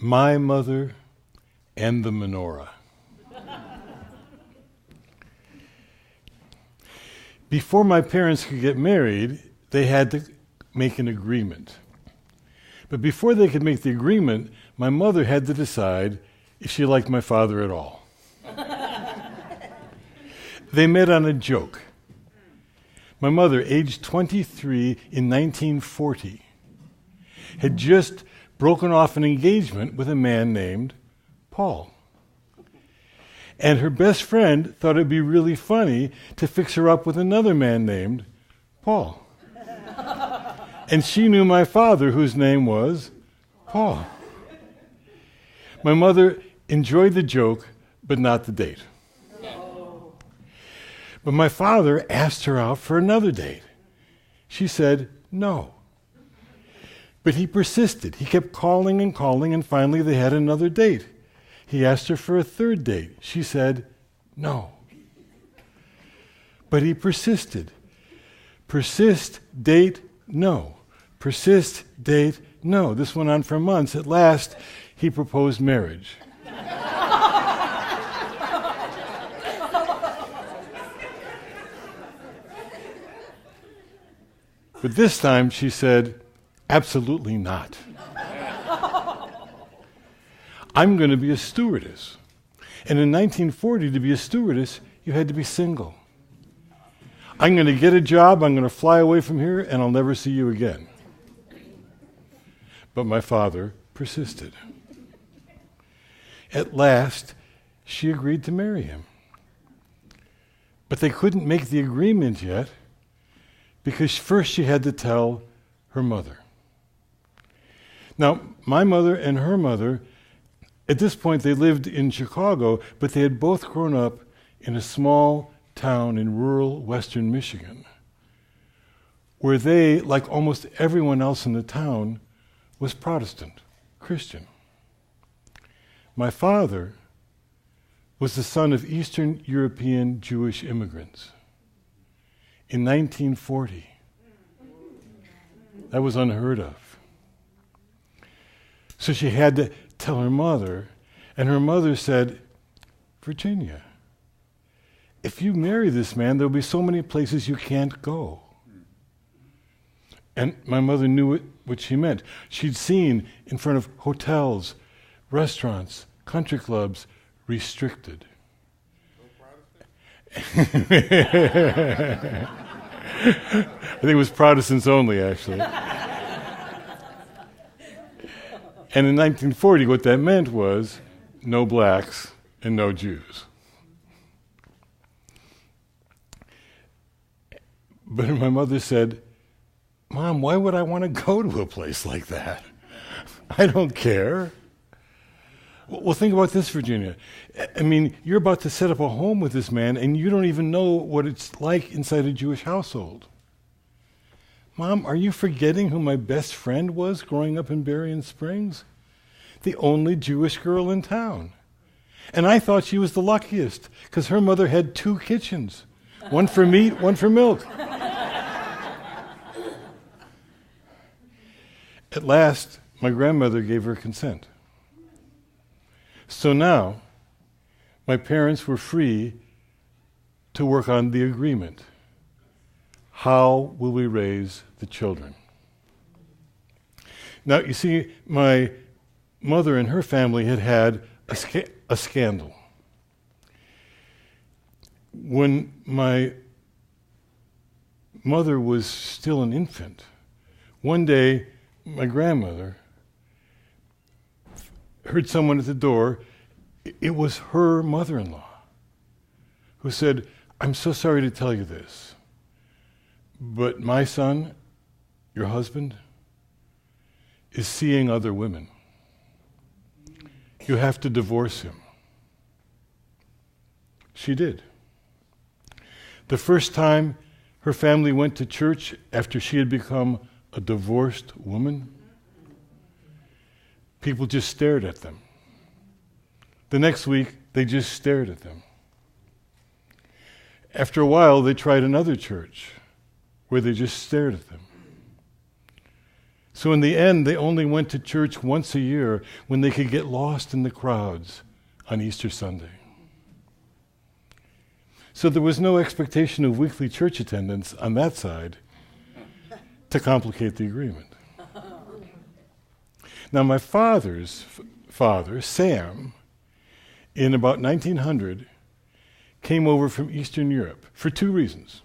My Mother and the Menorah. Before my parents could get married, they had to make an agreement. But before they could make the agreement, my mother had to decide if she liked my father at all. They met on a joke. My mother, aged 23 in 1940, had just broken off an engagement with a man named Paul. And her best friend thought it'd be really funny to fix her up with another man named Paul. And she knew my father, whose name was Paul. My mother enjoyed the joke, but not the date. But my father asked her out for another date. She said no. But he persisted. He kept calling, and finally they had another date. He asked her for a third date. She said no. But he persisted. Persist, date, no. Persist, date, no. This went on for months. At last, he proposed marriage. But this time she said, absolutely not. I'm going to be a stewardess. And in 1940, to be a stewardess, you had to be single. I'm going to get a job, I'm going to fly away from here, and I'll never see you again. But my father persisted. At last, she agreed to marry him. But they couldn't make the agreement yet, because first she had to tell her mother. Now, my mother and her mother, at this point they lived in Chicago, but they had both grown up in a small town in rural western Michigan, where they, like almost everyone else in the town, was Protestant, Christian. My father was the son of Eastern European Jewish immigrants. In 1940. That was unheard of. So she had to tell her mother, and her mother said, Virginia, if you marry this man, there'll be so many places you can't go. And my mother knew what she meant. She'd seen in front of hotels, restaurants, country clubs, restricted. I think it was Protestants only, actually. And in 1940, what that meant was no blacks and no Jews. But my mother said, Mom, why would I want to go to a place like that? I don't care. Well, think about this, Virginia. I mean, you're about to set up a home with this man, and you don't even know what it's like inside a Jewish household. Mom, are you forgetting who my best friend was growing up in Berrien Springs? The only Jewish girl in town. And I thought she was the luckiest, because her mother had 2 kitchens. One for meat, one for milk. At last, my grandmother gave her consent. So now, my parents were free to work on the agreement. How will we raise the children? Now, you see, my mother and her family had had a scandal. When my mother was still an infant, one day, my grandmother heard someone at the door. It was her mother-in-law who said, I'm so sorry to tell you this, but my son, your husband, is seeing other women. You have to divorce him. She did. The first time her family went to church after she had become a divorced woman, people just stared at them. The next week, they just stared at them. After a while, they tried another church where they just stared at them. So in the end, they only went to church once a year when they could get lost in the crowds on Easter Sunday. So there was no expectation of weekly church attendance on that side to complicate the agreement. Now, my father's father, Sam, in about 1900, came over from Eastern Europe for two reasons.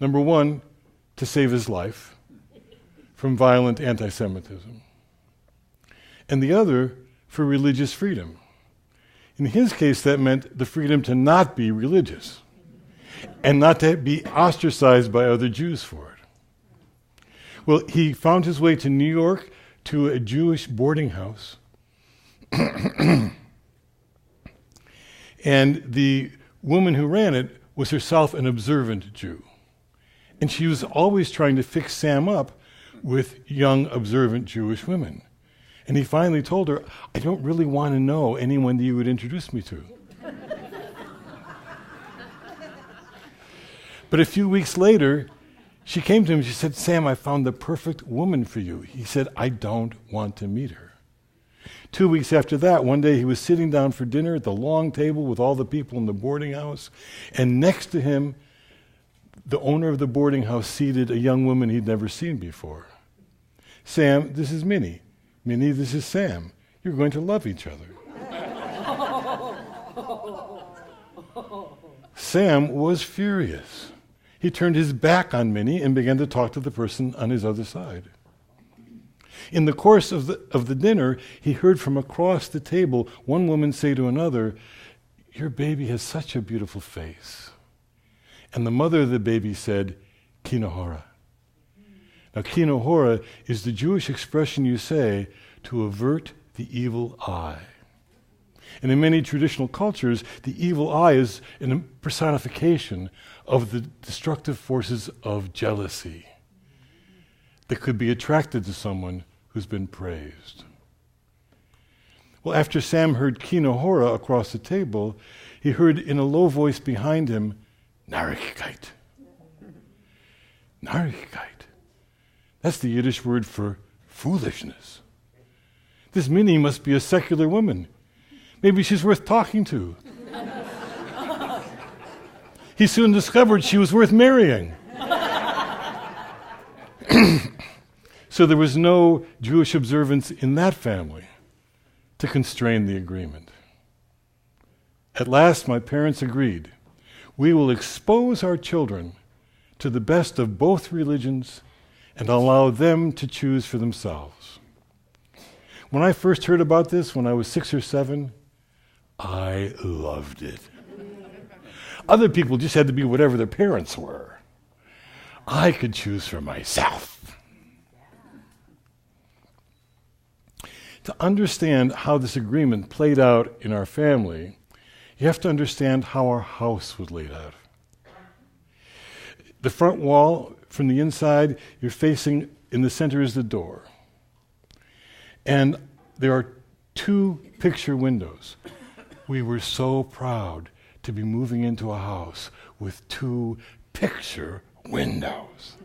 Number one, to save his life from violent anti-Semitism. And the other, for religious freedom. In his case, that meant the freedom to not be religious and not to be ostracized by other Jews for it. Well, he found his way to New York to a Jewish boarding house. And the woman who ran it was herself an observant Jew. And she was always trying to fix Sam up with young observant Jewish women. And he finally told her, I don't really want to know anyone that you would introduce me to. But a few weeks later, she came to him and she said, Sam, I found the perfect woman for you. He said, I don't want to meet her. 2 weeks after that, one day he was sitting down for dinner at the long table with all the people in the boarding house, and next to him, the owner of the boarding house seated a young woman he'd never seen before. Sam, this is Minnie. Minnie, this is Sam. You're going to love each other. Sam was furious. He turned his back on Minnie and began to talk to the person on his other side. In the course of the dinner, he heard from across the table one woman say to another, your baby has such a beautiful face. And the mother of the baby said, Menorah. Now, Menorah is the Jewish expression you say to avert the evil eye. And in many traditional cultures, the evil eye is a personification of the destructive forces of jealousy that could be attracted to someone who's been praised. Well, after Sam heard Menorah across the table, he heard in a low voice behind him, Narrigkeit. Narrigkeit. That's the Yiddish word for foolishness. This Minnie must be a secular woman. Maybe she's worth talking to. He soon discovered she was worth marrying. So there was no Jewish observance in that family to constrain the agreement. At last, my parents agreed. We will expose our children to the best of both religions and allow them to choose for themselves. When I first heard about this, when I was 6 or 7, I loved it. Other people just had to be whatever their parents were. I could choose for myself. To understand how this agreement played out in our family, you have to understand how our house was laid out. The front wall, from the inside, you're facing, in the center is the door. And there are 2 picture windows. We were so proud to be moving into a house with 2 picture windows.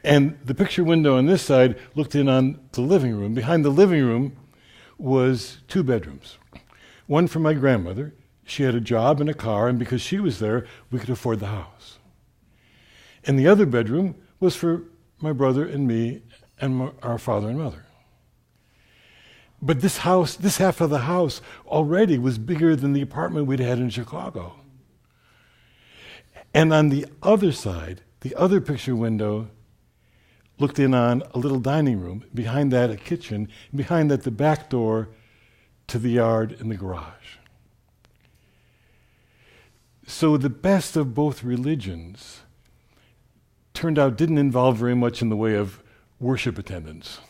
And the picture window on this side looked in on the living room. Behind the living room was 2 bedrooms. One for my grandmother. She had a job and a car, and because she was there, we could afford the house. And the other bedroom was for my brother and me and our father and mother. But this house, this half of the house, already was bigger than the apartment we'd had in Chicago. And on the other side, the other picture window looked in on a little dining room, behind that a kitchen, behind that the back door to the yard and the garage. So the best of both religions turned out didn't involve very much in the way of worship attendance.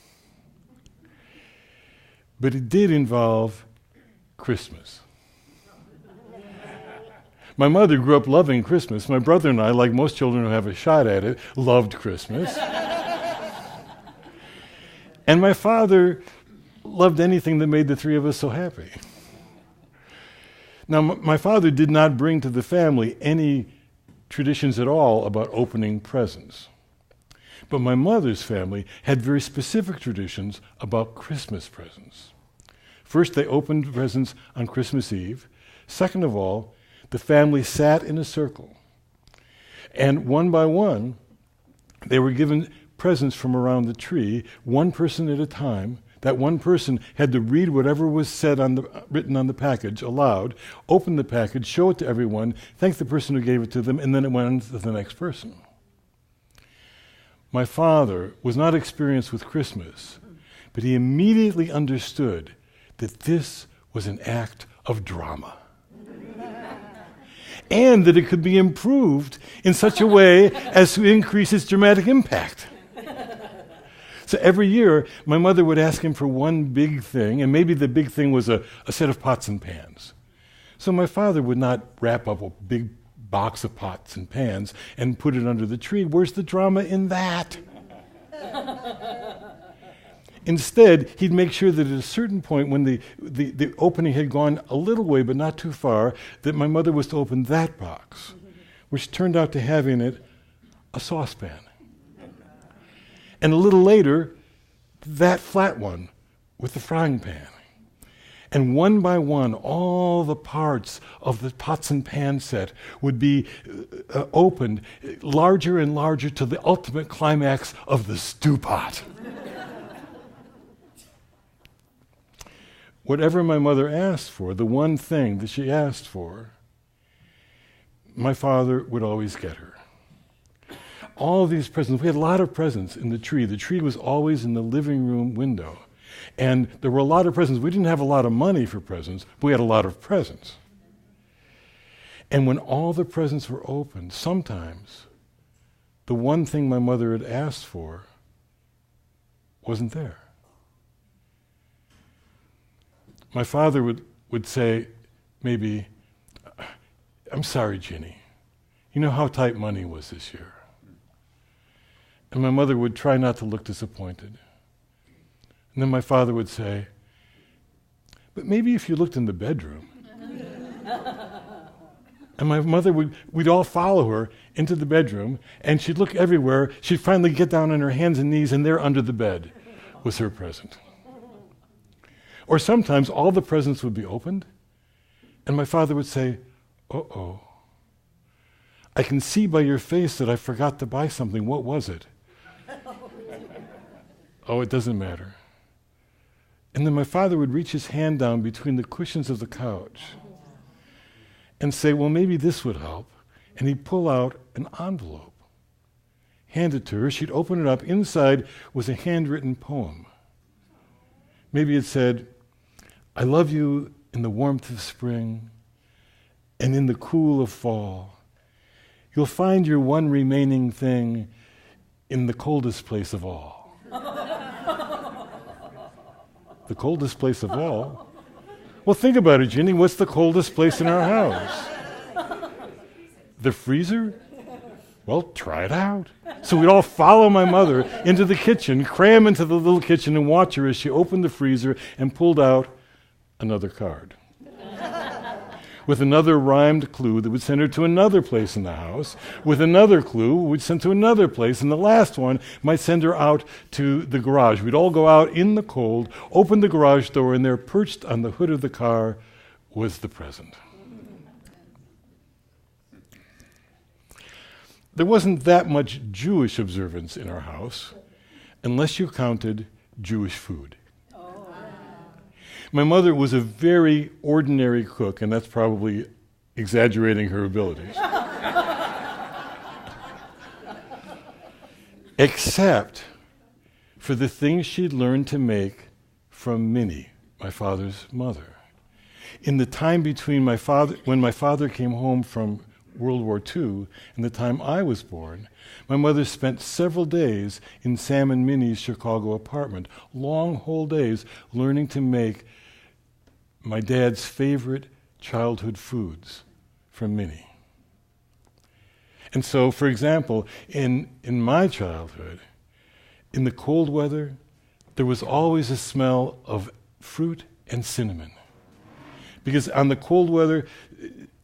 But it did involve Christmas. My mother grew up loving Christmas. My brother and I, like most children who have a shot at it, loved Christmas. And my father loved anything that made the 3 of us so happy. Now, my father did not bring to the family any traditions at all about opening presents. But my mother's family had very specific traditions about Christmas presents. First, they opened presents on Christmas Eve. Second of all, the family sat in a circle. And one by one, they were given presents from around the tree, one person at a time. That one person had to read whatever was said written on the package aloud, open the package, show it to everyone, thank the person who gave it to them, and then it went on to the next person. My father was not experienced with Christmas, but he immediately understood that this was an act of drama. And that it could be improved in such a way as to increase its dramatic impact. So every year, my mother would ask him for one big thing, and maybe the big thing was a set of pots and pans. So my father would not wrap up a big box of pots and pans and put it under the tree. Where's the drama in that? Instead, he'd make sure that at a certain point, when the opening had gone a little way but not too far, that my mother was to open that box, which turned out to have in it a saucepan. And a little later, that flat one with the frying pan. And one by one, all the parts of the pots and pan set would be opened larger and larger to the ultimate climax of the stew pot. Whatever my mother asked for, the one thing that she asked for, my father would always get her. All these presents, we had a lot of presents in the tree. The tree was always in the living room window. And there were a lot of presents. We didn't have a lot of money for presents, but we had a lot of presents. And when all the presents were opened, sometimes the one thing my mother had asked for wasn't there. My father would say, maybe, "I'm sorry, Ginny. You know how tight money was this year." And my mother would try not to look disappointed. And then my father would say, "But maybe if you looked in the bedroom." And my mother we'd all follow her into the bedroom, and she'd look everywhere. She'd finally get down on her hands and knees, and there under the bed was her present. Or sometimes all the presents would be opened, and my father would say, "Uh-oh, I can see by your face that I forgot to buy something. What was it?" "Oh, it doesn't matter." And then my father would reach his hand down between the cushions of the couch and say, "Well, maybe this would help." And he'd pull out an envelope, hand it to her. She'd open it up. Inside was a handwritten poem. Maybe it said, "I love you in the warmth of spring and in the cool of fall. You'll find your one remaining thing in the coldest place of all." The coldest place of all? Well, think about it, Ginny. What's the coldest place in our house? The freezer? Well, try it out. So we'd all follow my mother into the kitchen, cram into the little kitchen, and watch her as she opened the freezer and pulled out another card with another rhymed clue that would send her to another place in the house, with another clue would send to another place, and the last one might send her out to the garage. We'd all go out in the cold, open the garage door, and there, perched on the hood of the car, was the present. There wasn't that much Jewish observance in our house, unless you counted Jewish food. My mother was a very ordinary cook, and that's probably exaggerating her abilities. Except for the things she'd learned to make from Minnie, my father's mother. In the time between when my father came home from World War II and the time I was born, my mother spent several days in Sam and Minnie's Chicago apartment, long whole days, learning to make my dad's favorite childhood foods from Minnie. And so, for example, in my childhood, in the cold weather, there was always a smell of fruit and cinnamon. Because on the cold weather,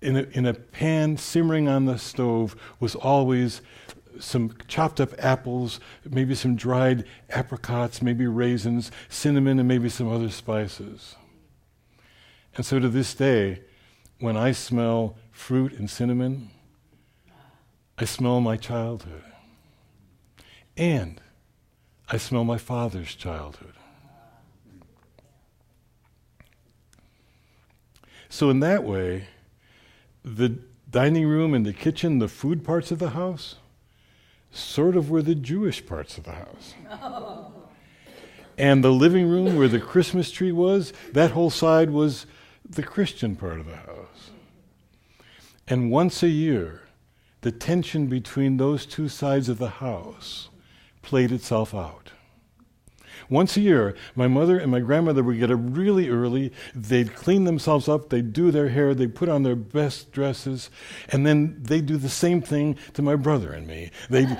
in a pan simmering on the stove was always some chopped up apples, maybe some dried apricots, maybe raisins, cinnamon, and maybe some other spices. And so to this day, when I smell fruit and cinnamon, I smell my childhood. And I smell my father's childhood. So in that way, the dining room and the kitchen, the food parts of the house, sort of were the Jewish parts of the house. Oh. And the living room where the Christmas tree was, that whole side was the Christian part of the house. And once a year, the tension between those two sides of the house played itself out. Once a year, my mother and my grandmother would get up really early, they'd clean themselves up, they'd do their hair, they'd put on their best dresses, and then they'd do the same thing to my brother and me. They'd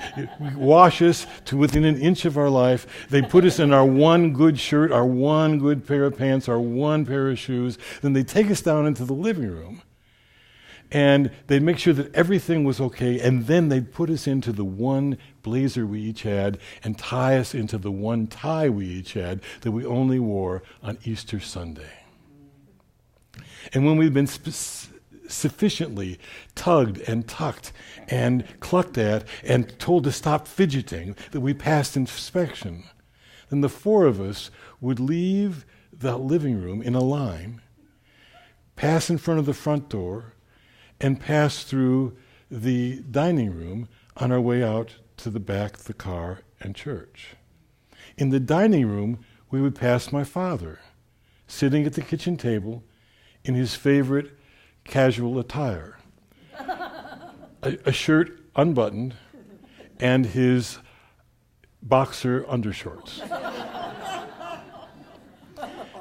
wash us to within an inch of our life, they'd put us in our one good shirt, our one good pair of pants, our one pair of shoes, then they'd take us down into the living room, and they'd make sure that everything was okay, and then they'd put us into the one blazer we each had and tie us into the one tie we each had that we only wore on Easter Sunday. And when we'd been sufficiently tugged and tucked and clucked at and told to stop fidgeting, that we passed inspection, then the four of us would leave the living room in a line, pass in front of the front door, and pass through the dining room on our way out to the back, the car, and church. In the dining room, we would pass my father, sitting at the kitchen table in his favorite casual attire, a shirt unbuttoned, and his boxer undershorts.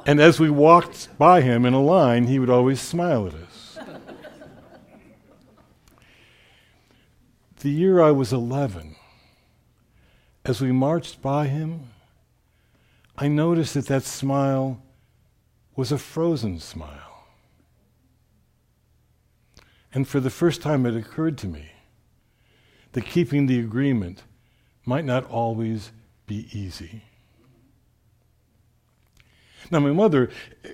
And as we walked by him in a line, he would always smile at us. The year I was 11, as we marched by him, I noticed that that smile was a frozen smile. And for the first time it occurred to me that keeping the agreement might not always be easy. Now, my mother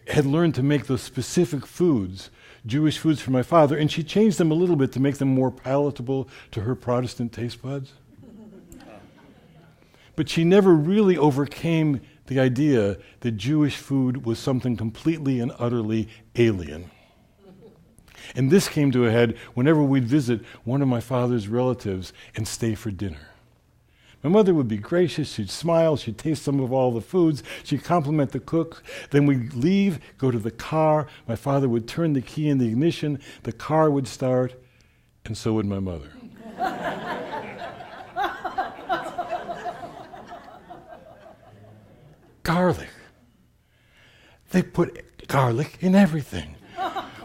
had learned to make those specific foods, Jewish foods for my father, and she changed them a little bit to make them more palatable to her Protestant taste buds. But she never really overcame the idea that Jewish food was something completely and utterly alien. And this came to a head whenever we'd visit one of my father's relatives and stay for dinner. My mother would be gracious, she'd smile, she'd taste some of all the foods, she'd compliment the cook, then we'd leave, go to the car, my father would turn the key in the ignition, the car would start, and so would my mother. Garlic. They put garlic in everything.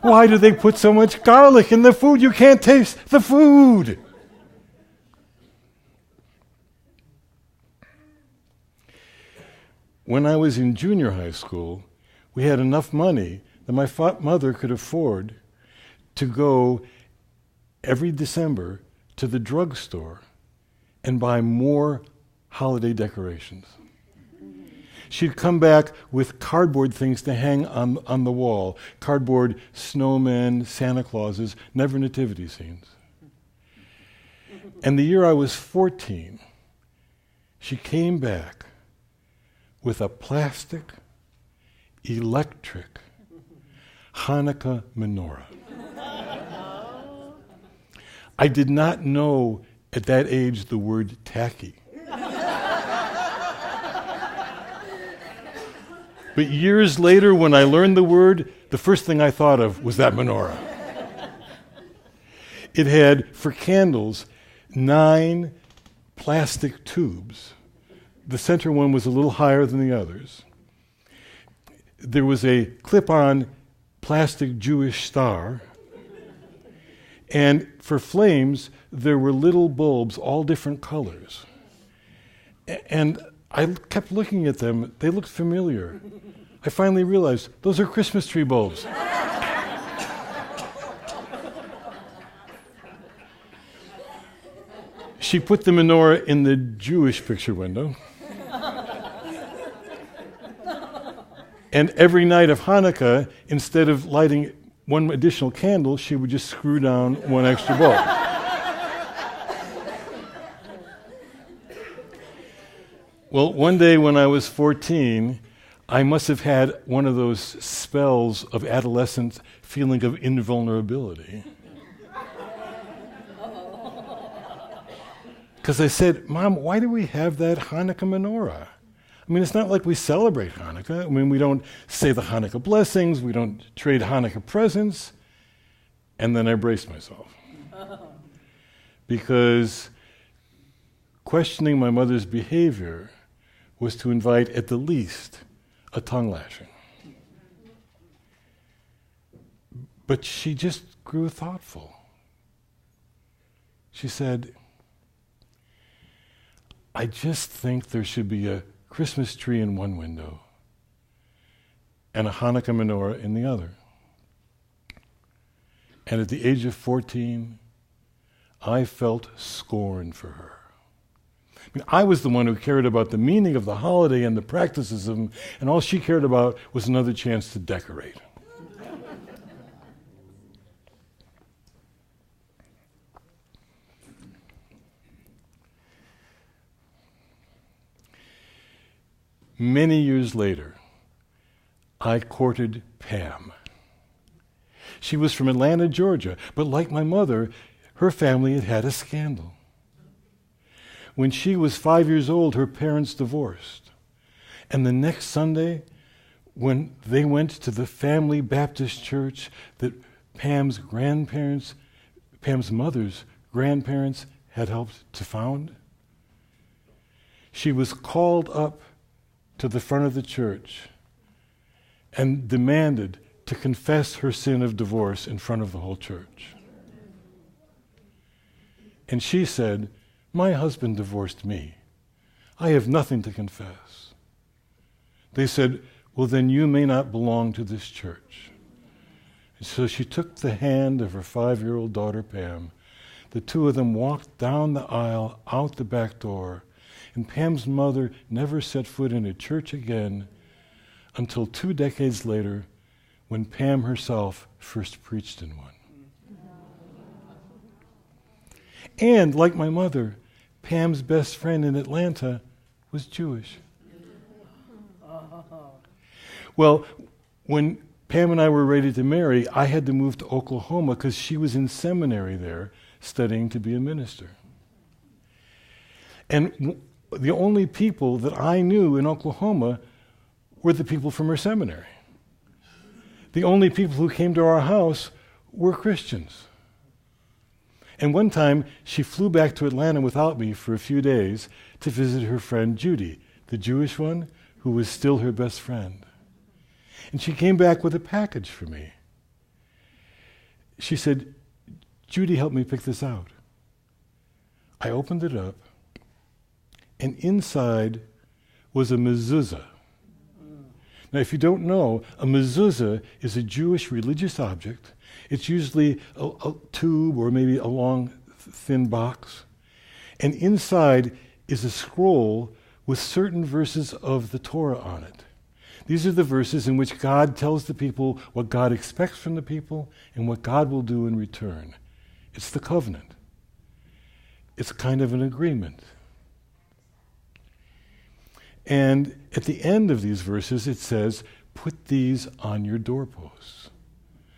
Why do they put so much garlic in the food? You can't taste the food. When I was in junior high school, we had enough money that my mother could afford to go every December to the drugstore and buy more holiday decorations. She'd come back with cardboard things to hang on the wall, cardboard snowmen, Santa Clauses, never nativity scenes. And the year I was 14, she came back with a plastic, electric Hanukkah menorah. I did not know at that age the word tacky. But years later, when I learned the word, the first thing I thought of was that menorah. It had, for candles, 9 plastic tubes. The center one was a little higher than the others. There was a clip-on plastic Jewish star. And for flames, there were little bulbs, all different colors. And I kept looking at them. They looked familiar. I finally realized those are Christmas tree bulbs. She put the menorah in the Jewish picture window. And every night of Hanukkah, instead of lighting one additional candle, she would just screw down one extra bulb. Well, one day when I was 14, I must have had one of those spells of adolescent feeling of invulnerability. Because I said, Mom, why do we have that Hanukkah menorah? I mean, it's not like we celebrate Hanukkah. I mean, we don't say the Hanukkah blessings. We don't trade Hanukkah presents. And then I braced myself. Because questioning my mother's behavior was to invite, at the least, a tongue lashing. But she just grew thoughtful. She said, I just think there should be a Christmas tree in one window and a Hanukkah menorah in the other. And at the age of 14, I felt scorn for her. I mean, I was the one who cared about the meaning of the holiday and the practices of them, and all she cared about was another chance to decorate. Many years later, I courted Pam. She was from Atlanta, Georgia, but like my mother, her family had had a scandal. When she was 5 years old, her parents divorced. And the next Sunday, when they went to the family Baptist church that Pam's mother's grandparents had helped to found, she was called up to the front of the church and demanded to confess her sin of divorce in front of the whole church. And she said, my husband divorced me. I have nothing to confess. They said, well, then you may not belong to this church. And so she took the hand of her 5-year-old daughter, Pam. The two of them walked down the aisle, out the back door, and Pam's mother never set foot in a church again until 2 decades later, when Pam herself first preached in one. And like my mother, Pam's best friend in Atlanta was Jewish. Well, when Pam and I were ready to marry, I had to move to Oklahoma because she was in seminary there studying to be a minister. And the only people that I knew in Oklahoma were the people from her seminary. The only people who came to our house were Christians. And one time, she flew back to Atlanta without me for a few days to visit her friend Judy, the Jewish one, who was still her best friend. And she came back with a package for me. She said, Judy helped me pick this out. I opened it up, and inside was a mezuzah. Now, if you don't know, a mezuzah is a Jewish religious object. It's usually a tube or maybe a long, thin box. And inside is a scroll with certain verses of the Torah on it. These are the verses in which God tells the people what God expects from the people and what God will do in return. It's the covenant. It's kind of an agreement. And at the end of these verses, it says, put these on your doorposts.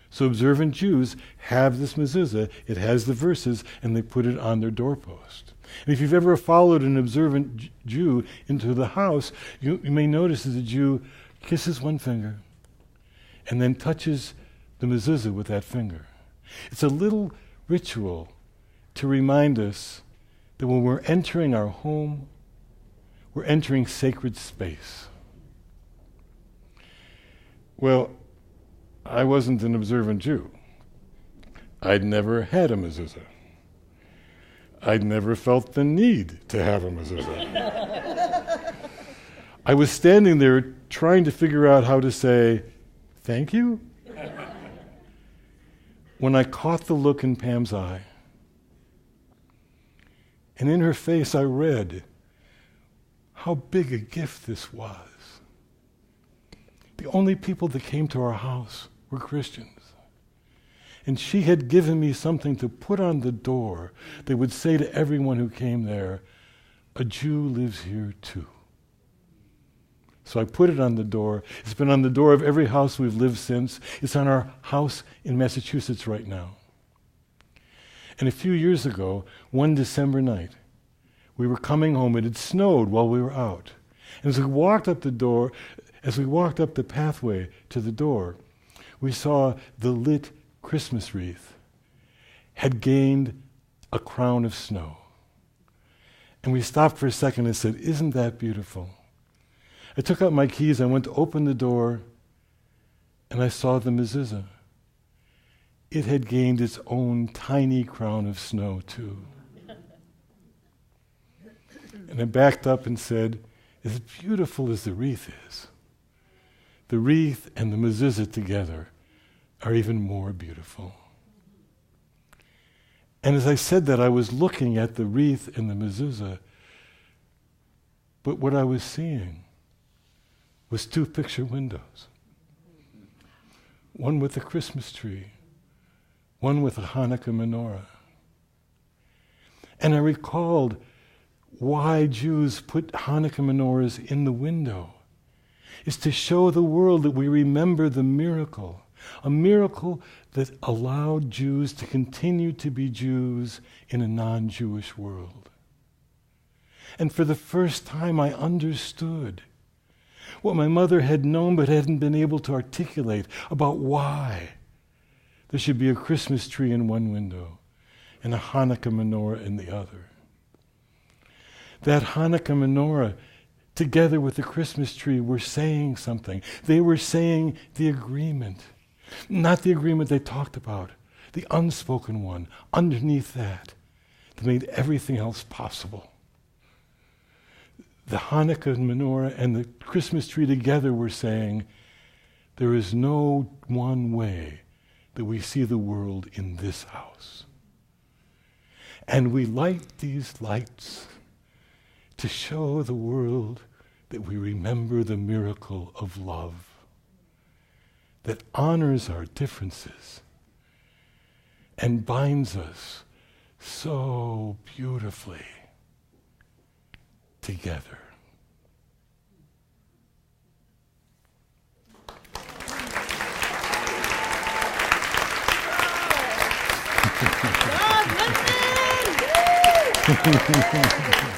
So observant Jews have this mezuzah, it has the verses, and they put it on their doorpost. And if you've ever followed an observant Jew into the house, you may notice that the Jew kisses one finger and then touches the mezuzah with that finger. It's a little ritual to remind us that when we're entering our home, we're entering sacred space. Well, I wasn't an observant Jew. I'd never had a mezuzah. I'd never felt the need to have a mezuzah. I was standing there trying to figure out how to say, thank you, when I caught the look in Pam's eye. And in her face I read how big a gift this was. The only people that came to our house were Christians. And she had given me something to put on the door that would say to everyone who came there, a Jew lives here too. So I put it on the door. It's been on the door of every house we've lived since. It's on our house in Massachusetts right now. And a few years ago, one December night, we were coming home. It had snowed while we were out. And as we walked up the pathway to the door, we saw the lit Christmas wreath had gained a crown of snow. And we stopped for a second and said, isn't that beautiful? I took out my keys, I went to open the door, and I saw the mezuzah. It had gained its own tiny crown of snow too. And I backed up and said, as beautiful as the wreath is, the wreath and the mezuzah together are even more beautiful. And as I said that, I was looking at the wreath and the mezuzah, but what I was seeing was two picture windows. One with a Christmas tree, one with a Hanukkah menorah. And I recalled why Jews put Hanukkah menorahs in the window. Is to show the world that we remember the miracle, a miracle that allowed Jews to continue to be Jews in a non-Jewish world. And for the first time I understood what my mother had known but hadn't been able to articulate about why there should be a Christmas tree in one window and a Hanukkah menorah in the other. That Hanukkah menorah, together with the Christmas tree, were saying something. They were saying the agreement, not the agreement they talked about, the unspoken one underneath that made everything else possible. The Hanukkah menorah and the Christmas tree together were saying, there is no one way that we see the world in this house. And we light these lights to show the world that we remember the miracle of love that honors our differences and binds us so beautifully together. LIpman!